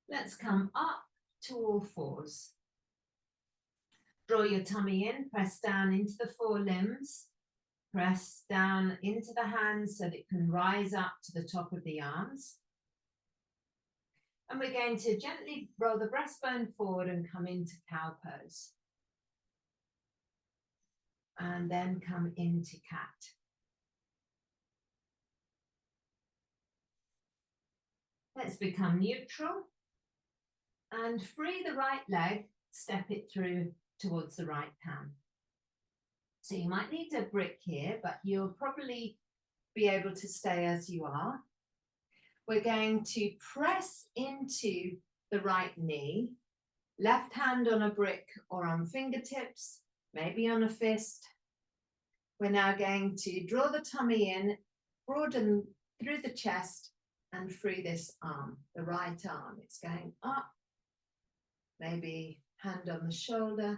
Let's come up to all fours. Draw your tummy in, press down into the forelimbs, press down into the hands so that it can rise up to the top of the arms. And we're going to gently roll the breastbone forward and come into cow pose. And then come into cat. Let's become neutral and free the right leg, step it through towards the right hand. So you might need a brick here, but you'll probably be able to stay as you are. We're going to press into the right knee, left hand on a brick or on fingertips, maybe on a fist. We're now going to draw the tummy in, broaden through the chest and free this arm, the right arm. It's going up, maybe hand on the shoulder.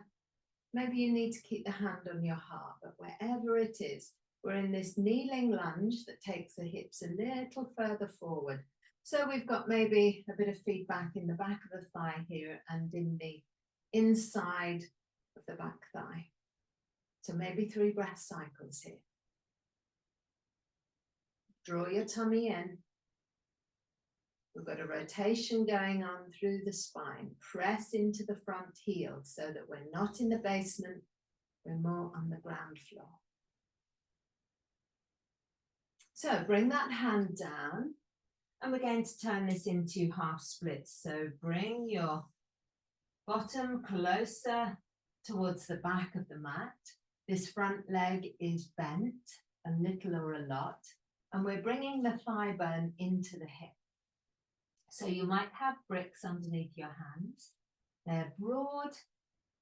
Maybe you need to keep the hand on your heart, but wherever it is, we're in this kneeling lunge that takes the hips a little further forward. So we've got maybe a bit of feedback in the back of the thigh here and in the inside of the back thigh. So maybe 3 breath cycles here. Draw your tummy in. We've got a rotation going on through the spine. Press into the front heel so that we're not in the basement, we're more on the ground floor. So bring that hand down and we're going to turn this into half splits. So bring your bottom closer towards the back of the mat. This front leg is bent a little or a lot, and we're bringing the thigh bone into the hip. So you might have bricks underneath your hands. They're broad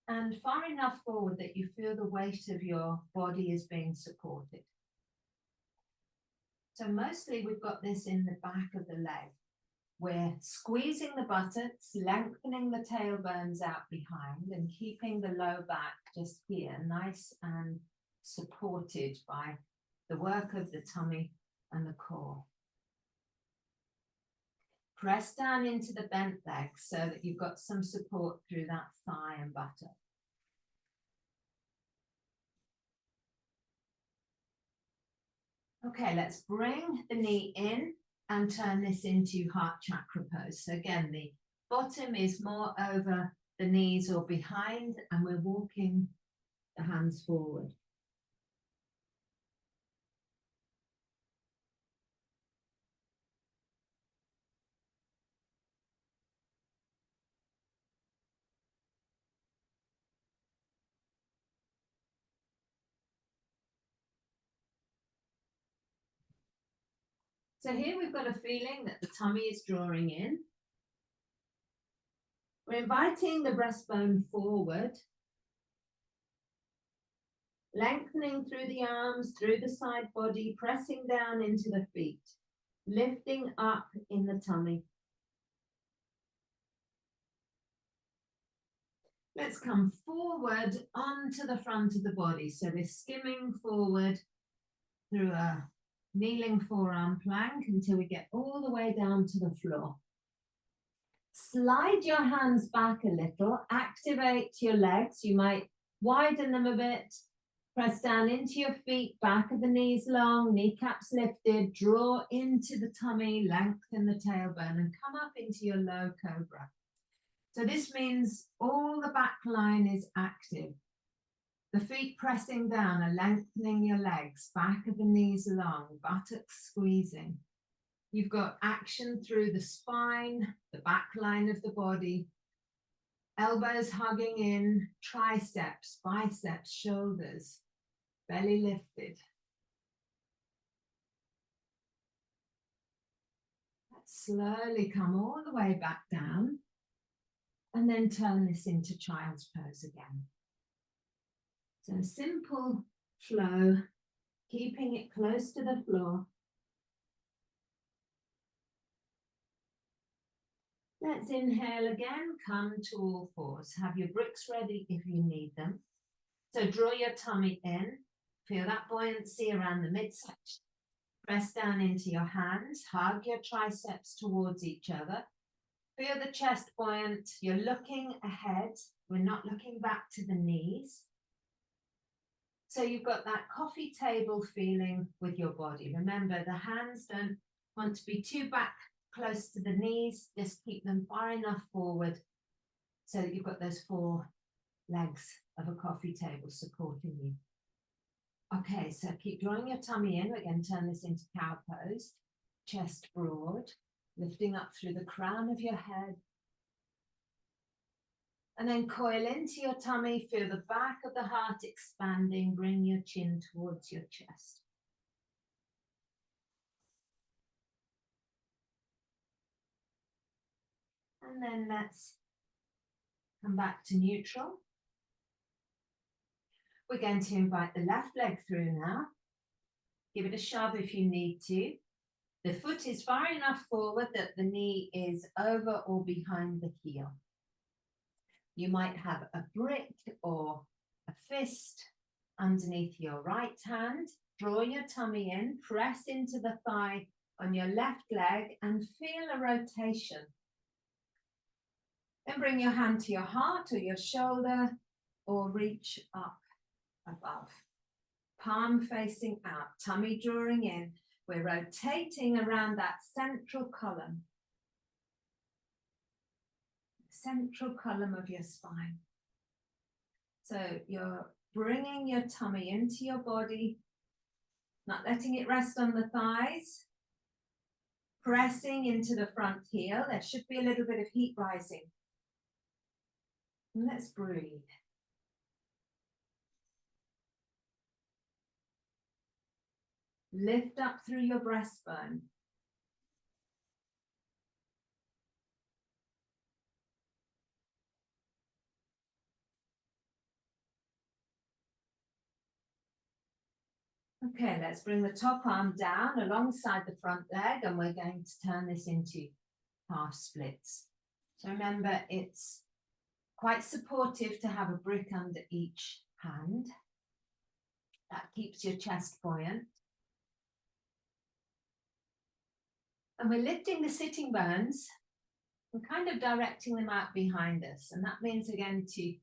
and far enough forward that you feel the weight of your body is being supported. So mostly we've got this in the back of the leg. We're squeezing the buttocks, lengthening the tailbones out behind and keeping the low back just here, nice and supported by the work of the tummy and the core. Press down into the bent leg so that you've got some support through that thigh and buttock. Okay, let's bring the knee in and turn this into heart chakra pose. So again, the bottom is more over the knees or behind, and we're walking the hands forward. So here we've got a feeling that the tummy is drawing in. We're inviting the breastbone forward, lengthening through the arms, through the side body, pressing down into the feet, lifting up in the tummy. Let's come forward onto the front of the body. So we're skimming forward through a kneeling forearm plank until we get all the way down to the floor. Slide your hands back a little, activate your legs. You might widen them a bit, press down into your feet, back of the knees long, kneecaps lifted, draw into the tummy, lengthen the tailbone and come up into your low cobra. So this means all the back line is active. The feet pressing down are lengthening your legs, back of the knees long, buttocks squeezing. You've got action through the spine, the back line of the body, elbows hugging in, triceps, biceps, shoulders, belly lifted. Let's slowly come all the way back down and then turn this into child's pose again. So a simple flow, keeping it close to the floor. Let's inhale again, come to all fours. Have your bricks ready if you need them. So draw your tummy in, feel that buoyancy around the midsection. Press down into your hands, hug your triceps towards each other. Feel the chest buoyant. You're looking ahead. We're not looking back to the knees. So you've got that coffee table feeling with your body. Remember, the hands don't want to be too back close to the knees. Just keep them far enough forward so that you've got those 4 legs of a coffee table supporting you. Okay, so keep drawing your tummy in. We're going to turn this into cow pose. Chest broad, lifting up through the crown of your head. And then coil into your tummy, feel the back of the heart expanding, bring your chin towards your chest. And then let's come back to neutral. We're going to invite the left leg through now. Give it a shove if you need to. The foot is far enough forward that the knee is over or behind the heel. You might have a brick or a fist underneath your right hand. Draw your tummy in, press into the thigh on your left leg and feel a rotation. Then bring your hand to your heart or your shoulder or reach up above. Palm facing out, tummy drawing in. We're rotating around that central column of your spine. So you're bringing your tummy into your body, not letting it rest on the thighs, pressing into the front heel. There should be a little bit of heat rising. And let's breathe. Lift up through your breastbone. Okay, let's bring the top arm down alongside the front leg and we're going to turn this into half splits. So remember, it's quite supportive to have a brick under each hand. That keeps your chest buoyant. And we're lifting the sitting bones and kind of directing them out behind us. And that means we're going to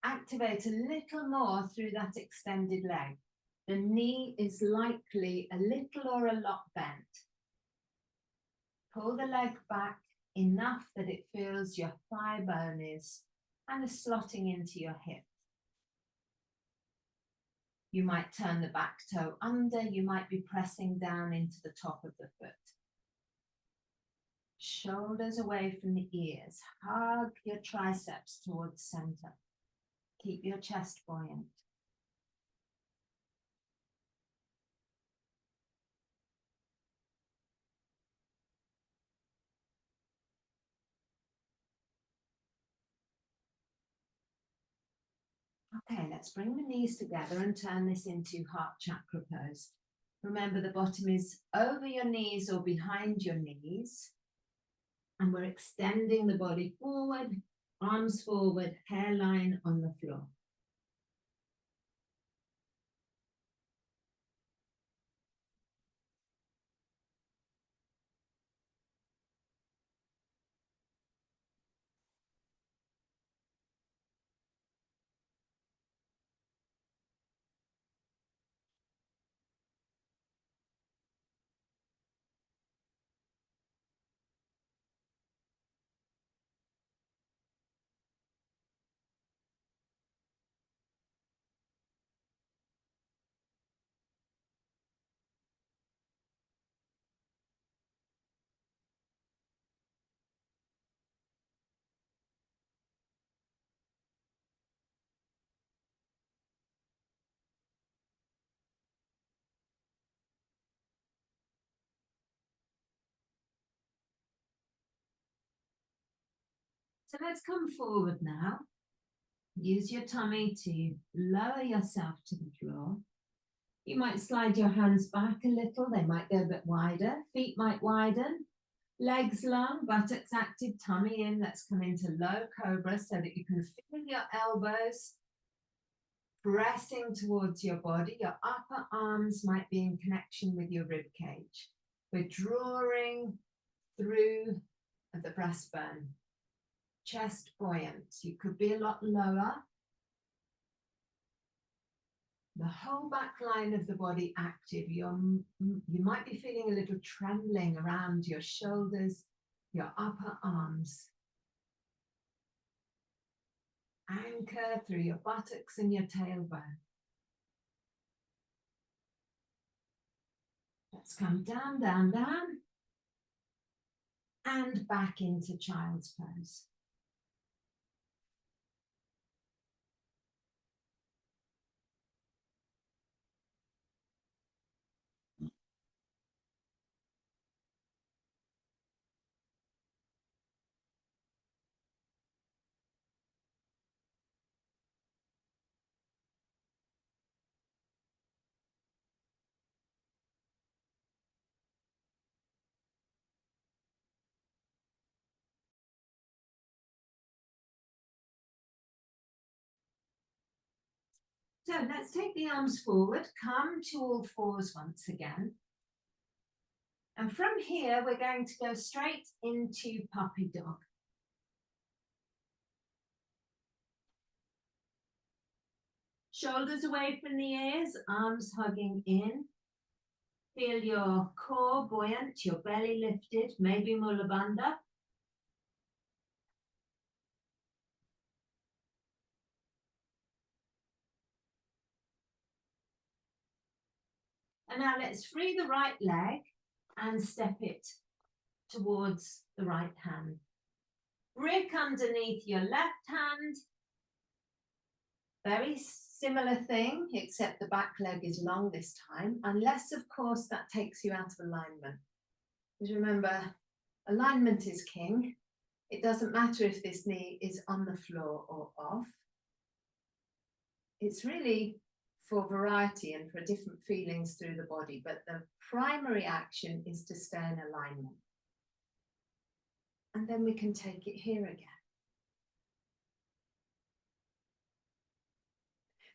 activate a little more through that extended leg. The knee is likely a little or a lot bent. Pull the leg back enough that it feels your thigh bone is kind of slotting into your hip. You might turn the back toe under, you might be pressing down into the top of the foot. Shoulders away from the ears. Hug your triceps towards center. Keep your chest buoyant. Okay, let's bring the knees together and turn this into heart chakra pose. Remember, the bottom is over your knees or behind your knees. And we're extending the body forward, arms forward, hairline on the floor. So let's come forward now. Use your tummy to lower yourself to the floor. You might slide your hands back a little. They might go a bit wider. Feet might widen. Legs long, buttocks active, tummy in. Let's come into low cobra so that you can feel your elbows pressing towards your body. Your upper arms might be in connection with your rib cage. We're drawing through of the breastbone. Chest buoyant. You could be a lot lower. The whole back line of the body active. You might be feeling a little trembling around your shoulders, your upper arms. Anchor through your buttocks and your tailbone. Let's come down, down, down. And back into child's pose. So let's take the arms forward, come to all fours once again. And from here, we're going to go straight into puppy dog. Shoulders away from the ears, arms hugging in. Feel your core buoyant, your belly lifted, maybe Mula Bandha. And now let's free the right leg and step it towards the right hand. Brick underneath your left hand. Very similar thing, except the back leg is long this time, unless, of course, that takes you out of alignment. Because remember, alignment is king. It doesn't matter if this knee is on the floor or off. It's really for variety and for different feelings through the body, but the primary action is to stay in alignment. And then we can take it here again.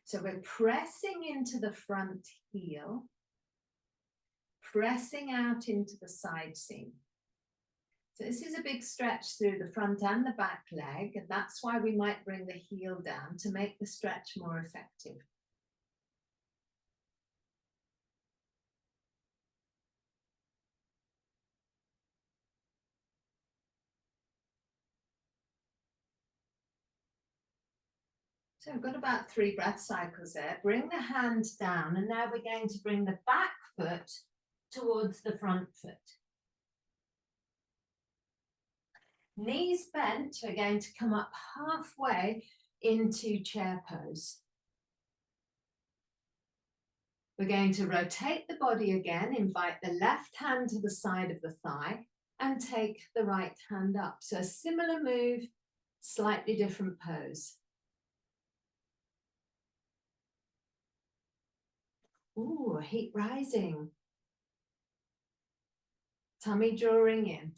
So we're pressing into the front heel, pressing out into the side seam. So this is a big stretch through the front and the back leg, and that's why we might bring the heel down to make the stretch more effective. So we've got about 3 breath cycles there. Bring the hand down, and now we're going to bring the back foot towards the front foot. Knees bent, we're going to come up halfway into chair pose. We're going to rotate the body again, invite the left hand to the side of the thigh, and take the right hand up. So a similar move, slightly different pose. Ooh, heat rising. Tummy drawing in.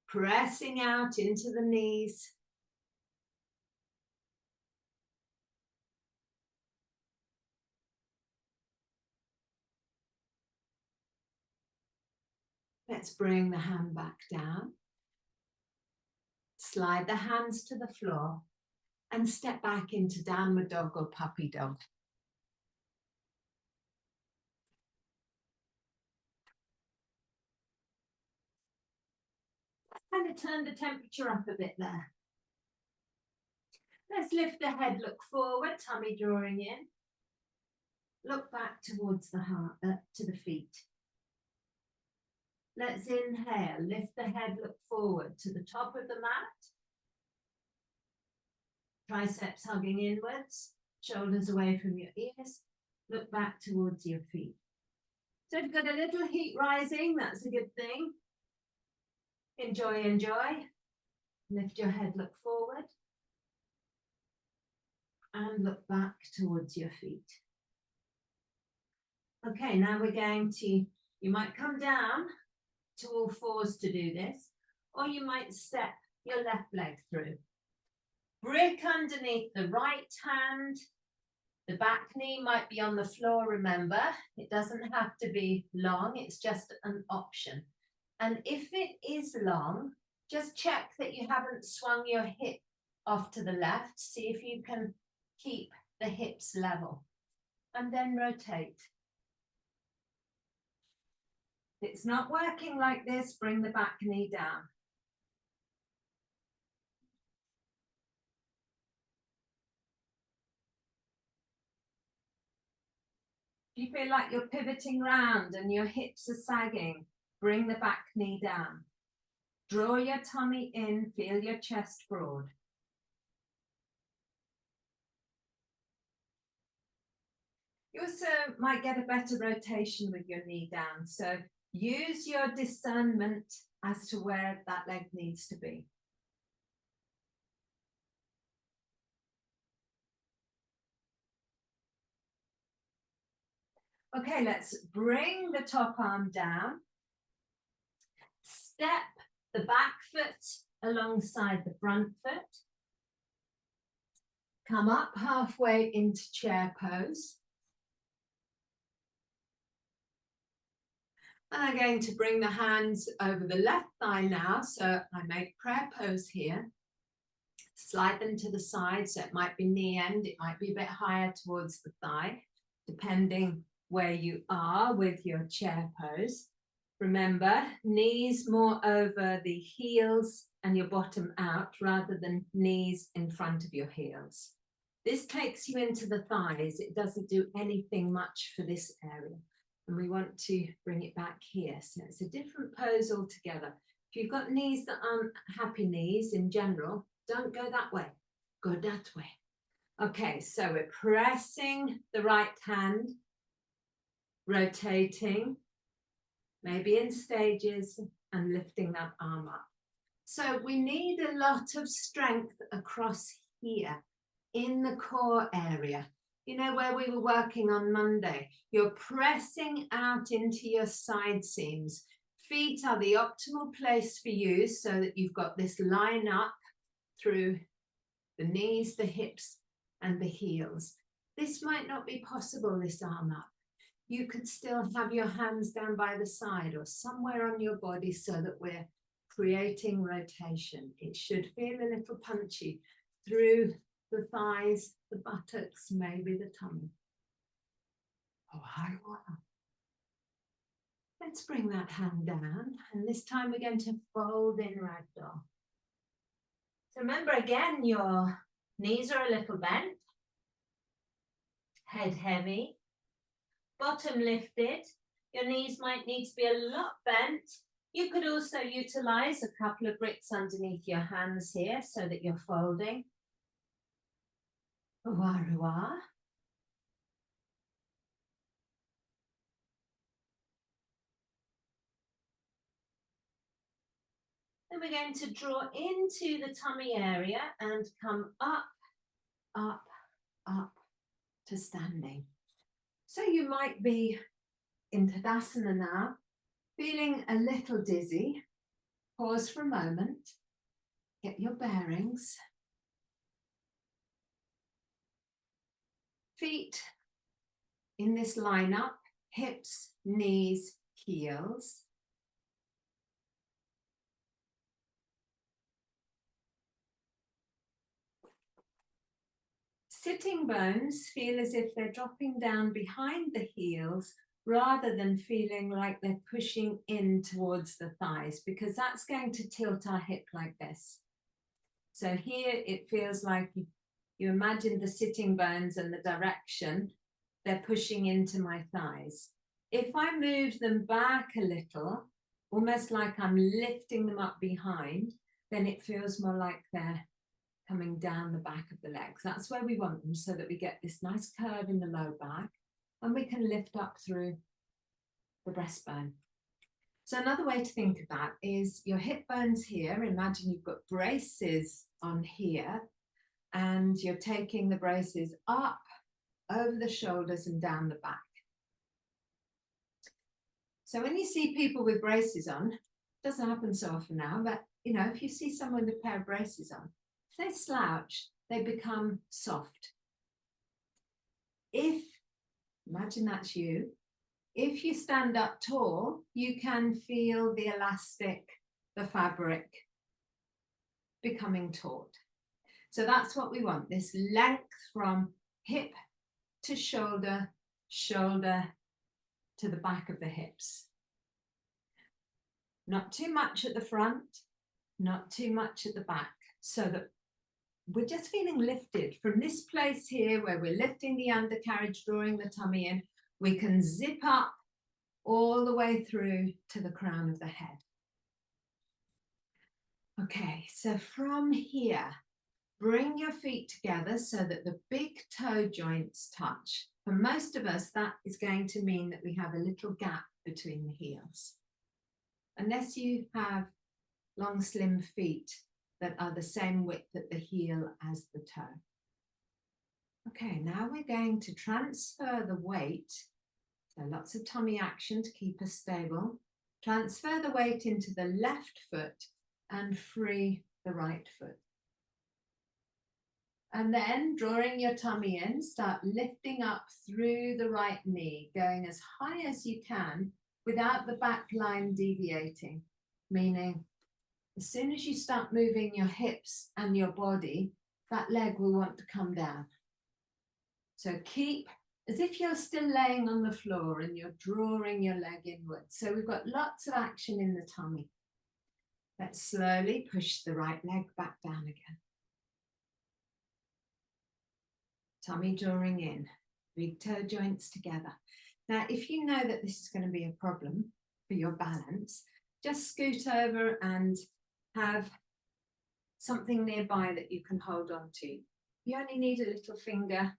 Pressing out into the knees. Let's bring the hand back down. Slide the hands to the floor and step back into downward dog or puppy dog. Kind of turn the temperature up a bit there. Let's lift the head, look forward, tummy drawing in. Look back towards the heart, to the feet. Let's inhale, lift the head, look forward to the top of the mat. Triceps hugging inwards, shoulders away from your ears. Look back towards your feet. So if you've got a little heat rising, that's a good thing. Enjoy, enjoy. Lift your head, look forward. And look back towards your feet. Okay, now we're going to, you might come down to all fours to do this, or you might step your left leg through. Brick underneath the right hand. The back knee might be on the floor, remember. It doesn't have to be long, it's just an option. And if it is long, just check that you haven't swung your hip off to the left. See if you can keep the hips level. And then rotate. If it's not working like this, bring the back knee down. If you feel like you're pivoting round and your hips are sagging, bring the back knee down. Draw your tummy in, feel your chest broad. You also might get a better rotation with your knee down. So use your discernment as to where that leg needs to be. Okay, let's bring the top arm down. Step the back foot alongside the front foot. Come up halfway into chair pose. And I'm going to bring the hands over the left thigh now. So I make prayer pose here. Slide them to the side. So it might be knee end. It might be a bit higher towards the thigh, depending where you are with your chair pose. Remember, knees more over the heels and your bottom out rather than knees in front of your heels. This takes you into the thighs. It doesn't do anything much for this area. And we want to bring it back here. So it's a different pose altogether. If you've got knees that aren't happy knees in general, don't go that way. Go that way. Okay, so we're pressing the right hand, rotating, maybe in stages, and lifting that arm up. So we need a lot of strength across here in the core area. You know, where we were working on Monday, you're pressing out into your side seams. Feet are the optimal place for you so that you've got this line up through the knees, the hips, and the heels. This might not be possible, this arm up. You could still have your hands down by the side or somewhere on your body so that we're creating rotation. It should feel a little punchy through the thighs, the buttocks, maybe the tummy. Oh, wow. Let's bring that hand down. And this time we're going to fold in ragdoll. So remember again, your knees are a little bent, head heavy, bottom lifted. Your knees might need to be a lot bent. You could also utilize a couple of bricks underneath your hands here so that you're folding. Revoir. Then we're going to draw into the tummy area and come up, up, up to standing. So you might be in Tadasana now, feeling a little dizzy. Pause for a moment, get your bearings. Feet in this lineup, hips, knees, heels. Sitting bones feel as if they're dropping down behind the heels rather than feeling like they're pushing in towards the thighs, because that's going to tilt our hip like this. So here it feels like you imagine the sitting bones and the direction, they're pushing into my thighs. If I move them back a little, almost like I'm lifting them up behind, then it feels more like they're coming down the back of the legs. That's where we want them, so that we get this nice curve in the low back and we can lift up through the breastbone. So another way to think of that is your hip bones here. Imagine you've got braces on here and you're taking the braces up over the shoulders and down the back. So when you see people with braces on, it doesn't happen so often now, but you know, if you see someone with a pair of braces on, if they slouch, they become soft. If, imagine that's you, If you stand up tall, you can feel the elastic, the fabric becoming taut. So that's what we want, this length from hip to shoulder, shoulder to the back of the hips. Not too much at the front, not too much at the back, so that we're just feeling lifted from this place here where we're lifting the undercarriage, drawing the tummy in. We can zip up all the way through to the crown of the head. Okay, so from here, bring your feet together so that the big toe joints touch. For most of us, that is going to mean that we have a little gap between the heels. Unless you have long, slim feet that are the same width at the heel as the toe. Okay, now we're going to transfer the weight. So lots of tummy action to keep us stable. Transfer the weight into the left foot and free the right foot. And then drawing your tummy in, start lifting up through the right knee, going as high as you can without the back line deviating, meaning as soon as you start moving your hips and your body, that leg will want to come down. So keep as if you're still laying on the floor and you're drawing your leg inwards. So we've got lots of action in the tummy. Let's slowly push the right leg back down again. Tummy drawing in, big toe joints together. Now, if you know that this is going to be a problem for your balance, just scoot over and have something nearby that you can hold on to. You only need a little finger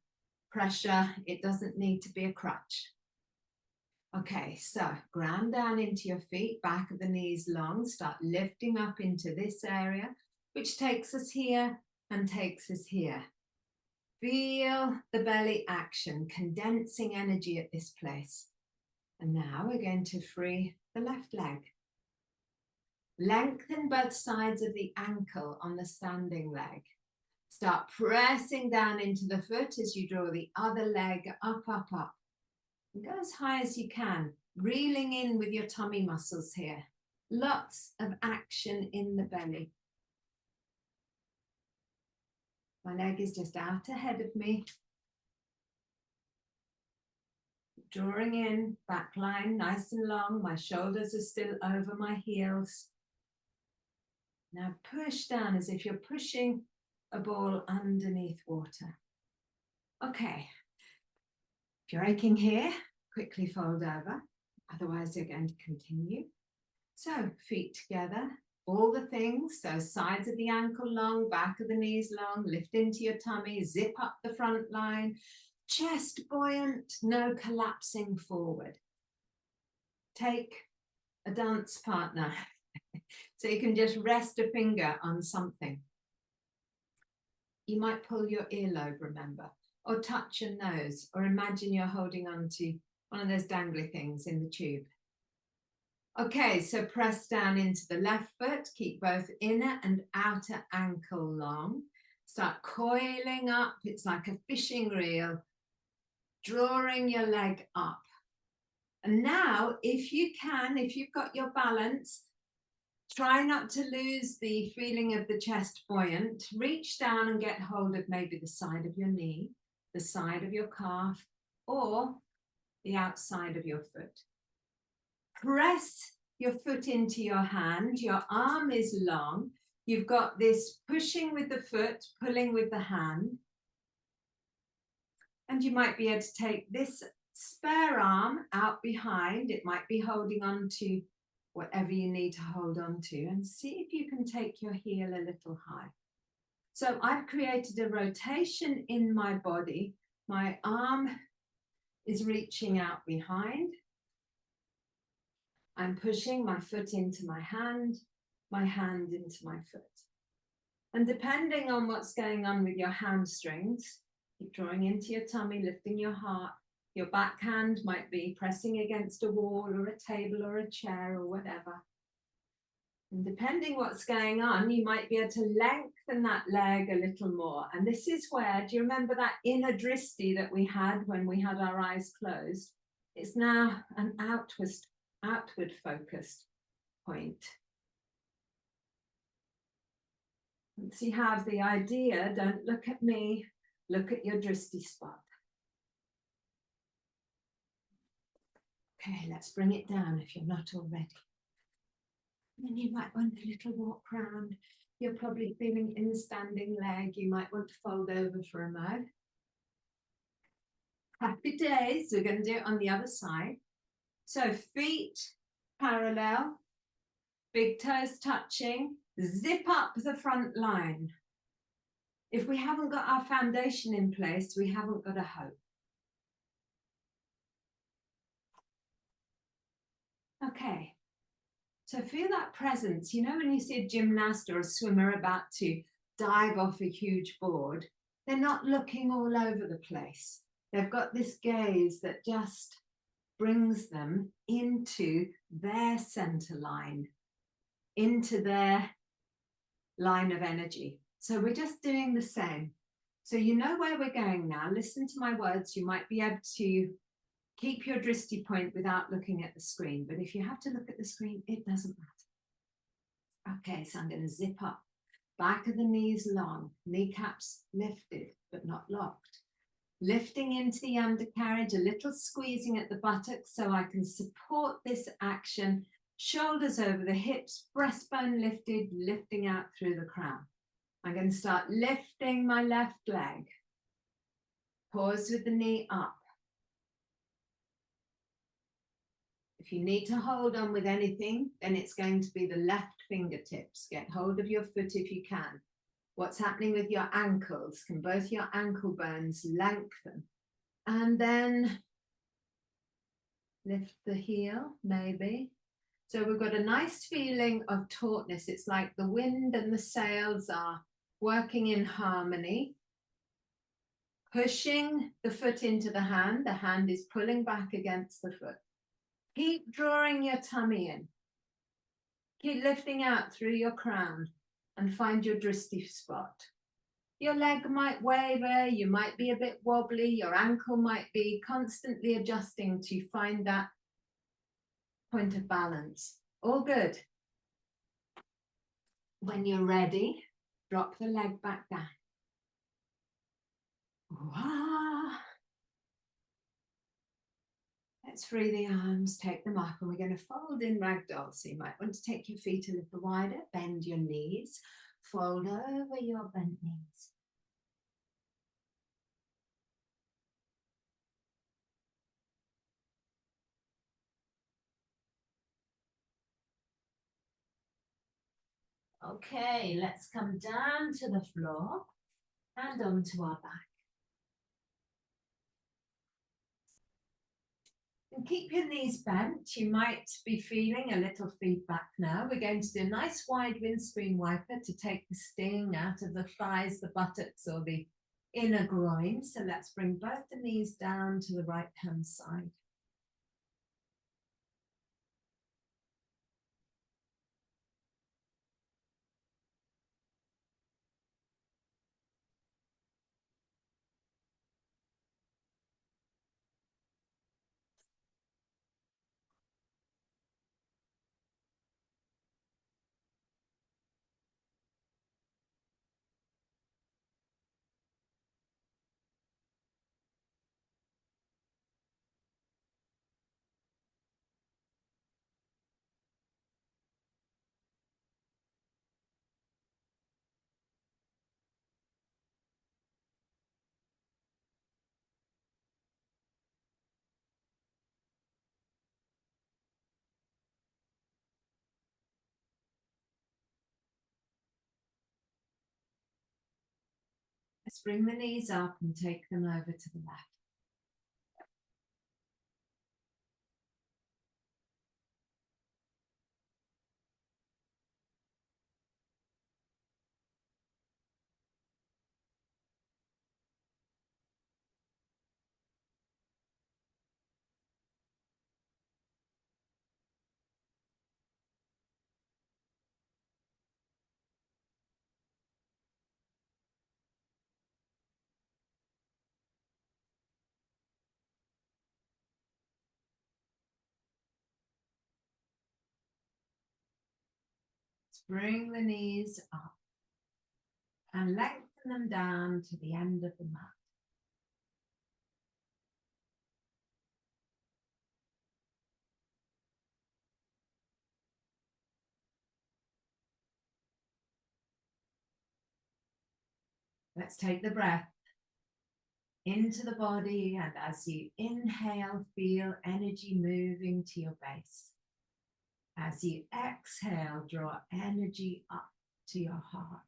pressure. It doesn't need to be a crutch. Okay, so ground down into your feet, back of the knees long, start lifting up into this area, which takes us here and takes us here. Feel the belly action, condensing energy at this place. And now we're going to free the left leg. Lengthen both sides of the ankle on the standing leg. Start pressing down into the foot as you draw the other leg up, up, up. And go as high as you can, reeling in with your tummy muscles here. Lots of action in the belly. My leg is just out ahead of me. Drawing in, back line nice and long. My shoulders are still over my heels. Now push down as if you're pushing a ball underneath water. Okay. If you're aching here, quickly fold over. Otherwise, you're going to continue. So feet together, all the things. So sides of the ankle long, back of the knees long, lift into your tummy, zip up the front line, chest buoyant, no collapsing forward. Take a dance partner. So you can just rest a finger on something. You might pull your earlobe, remember, or touch your nose, or imagine you're holding on to one of those dangly things in the tube. Okay, so press down into the left foot, keep both inner and outer ankle long. Start coiling up, it's like a fishing reel, drawing your leg up. And now, if you can, if you've got your balance, try not to lose the feeling of the chest buoyant. Reach down and get hold of maybe the side of your knee, the side of your calf, or the outside of your foot. Press your foot into your hand. Your arm is long. You've got this pushing with the foot, pulling with the hand. And you might be able to take this spare arm out behind. It might be holding on to whatever you need to hold on to, and see if you can take your heel a little high. So I've created a rotation in my body. My arm is reaching out behind. I'm pushing my foot into my hand into my foot. And depending on what's going on with your hamstrings, keep drawing into your tummy, lifting your heart. Your back hand might be pressing against a wall or a table or a chair or whatever. And depending what's going on, you might be able to lengthen that leg a little more. And this is where, do you remember that inner dristi that we had when we had our eyes closed? It's now an outward focused point. Once you have the idea, don't look at me, look at your drishti spot. Okay, let's bring it down if you're not already. And then you might want a little walk round. You're probably feeling in the standing leg. You might want to fold over for a mug. Happy days. We're going to do it on the other side. So feet parallel, big toes touching, zip up the front line. If we haven't got our foundation in place, we haven't got a hope. Okay, so feel that presence. You know when you see a gymnast or a swimmer about to dive off a huge board, they're not looking all over the place. They've got this gaze that just brings them into their center line, into their line of energy. So we're just doing the same. So you know where we're going now. Listen to my words. You might be able to keep your drishti point without looking at the screen. But if you have to look at the screen, it doesn't matter. Okay, so I'm going to zip up. Back of the knees long, kneecaps lifted but not locked. Lifting into the undercarriage, a little squeezing at the buttocks so I can support this action. Shoulders over the hips, breastbone lifted, lifting out through the crown. I'm going to start lifting my left leg. Pause with the knee up. If you need to hold on with anything, then it's going to be the left fingertips. Get hold of your foot if you can. What's happening with your ankles? Can both your ankle bones lengthen? And then lift the heel, maybe. So we've got a nice feeling of tautness. It's like the wind and the sails are working in harmony. Pushing the foot into the hand is pulling back against the foot. Keep drawing your tummy in. Keep lifting out through your crown and find your drishti spot. Your leg might waver, you might be a bit wobbly, your ankle might be constantly adjusting to find that point of balance. All good. When you're ready, drop the leg back down. Wah. Let's free the arms, take them up, and we're going to fold in ragdoll. So you might want to take your feet a little wider, bend your knees, fold over your bent knees. Okay, let's come down to the floor and onto our back. And keep your knees bent. You might be feeling a little feedback now. We're going to do a nice wide windscreen wiper to take the sting out of the thighs, the buttocks, or the inner groin. So let's bring both the knees down to the right hand side. Let's bring the knees up and take them over to the left. Bring the knees up and lengthen them down to the end of the mat. Let's take the breath into the body, and as you inhale, feel energy moving to your base. As you exhale, draw energy up to your heart.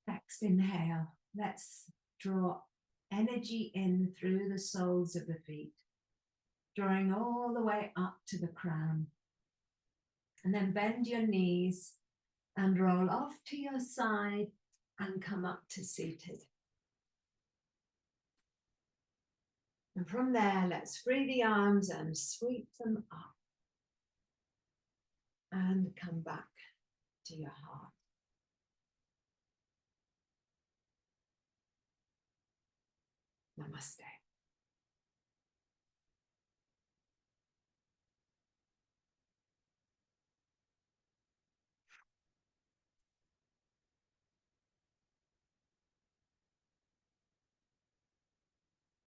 Next inhale, let's draw energy in through the soles of the feet, drawing all the way up to the crown. And then bend your knees and roll off to your side and come up to seated. And from there, let's free the arms and sweep them up and come back to your heart. Namaste.